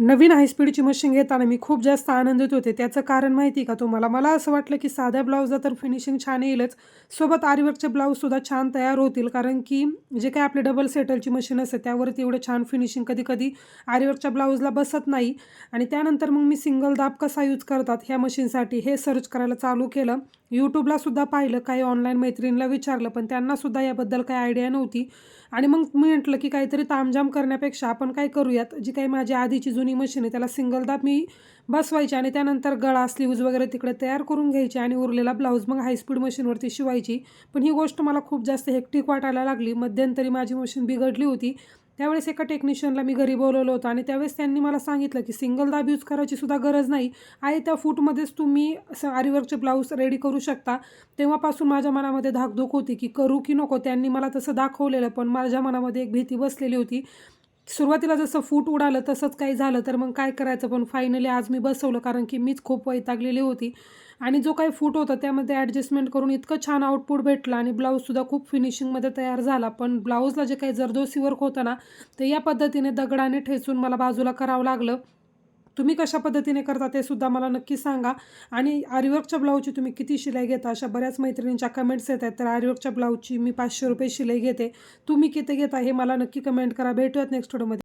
नवीन हायस्पीडची machine घेताना मी खूप जास्त आनंदित होते. त्याचं कारण माहिती आहे का तुम्हाला? मला असं वाटलं की साध्या ब्लाउजला तर फिनिशिंग छान येईलच, सोबत आरीवर्कचे ब्लाऊजसुद्धा छान तयार होतील. कारण की जे काही आपली डबल सेटलची मशीन असते त्यावरती एवढं छान फिनिशिंग कधी-कधी आरीवर्कच्या ब्लाऊजला बसत नाही. आणि त्यानंतर मग मी सिंगल दाब कसा यूज करतात ह्या मशीनसाठी हे सर्च करायला चालू केलं. YouTubeला सुद्धा पाहिलं, काही ऑनलाईन मैत्रिणीला विचारलं, पण त्यांनासुद्धा याबद्दल काही आयडिया नव्हती. आणि मग मी म्हटलं की काहीतरी तामझाम करण्यापेक्षा आपण काय करूयात, जी काही माझी आधीची जुनी मशीन आहे त्याला सिंगल दाब मी बसवायची आणि त्यानंतर गळा, स्लीव्ज वगैरे तिकडे तयार करून घ्यायची आणि उरलेला ब्लाऊज मग हायस्पीड मशीनवरती शिवायची. पण ही गोष्ट मला खूप जास्त हेक्टिक वाटायला लागली. मध्यंतरी माझी मशीन बिघडली होती. त्यावेळेस एका टेक्निशियनला मी घरी बोलावलं होतं आणि त्यावेळेस त्यांनी मला सांगितलं की सिंगल दाब यूज करायची सुद्धा गरज नाही आहे. त्या फूटमध्येच तुम्ही असं आरीवर्कचे ब्लाऊज रेडी करू शकता. तेव्हापासून माझ्या मनामध्ये धाकधूक होती की करू की नको. त्यांनी मला तसं दाखवलेलं, पण माझ्या मनामध्ये एक भीती बसलेली होती. सुरुवातीला जसं फूट उडालं तसंच काही झालं तर मग काय करायचं? पण फायनली आज मी बसवलं, कारण की मीच खूप वैतागलेली होती. आणि जो काही फूट होता त्यामध्ये ॲडजस्टमेंट करून इतकं छान आउटपुट भेटलं आणि ब्लाऊजसुद्धा खूप फिनिशिंगमध्ये तयार झाला. पण ब्लाऊजला जे काही जरदोशी वर्क होतं ना, ते या पद्धतीने दगडाने ठेचून मला बाजूला करावं लागलं. तुम्ही कशा पद्धतीने करता ते सुद्धा मला नक्की सांगा. आणि आरीवर्कच्या ब्लाऊजची तुम्ही किती शिलाई घेता? अशा बऱ्याच मैत्रिणींच्या कमेंट्स येत आहेत. तर आरीवर्कच्या ब्लाऊजची मी ₹500 शिलाई घेते. तुम्ही किती घेता हे मला नक्की कमेंट करा. भेटूयात नेक्स्ट व्हिडिओमध्ये.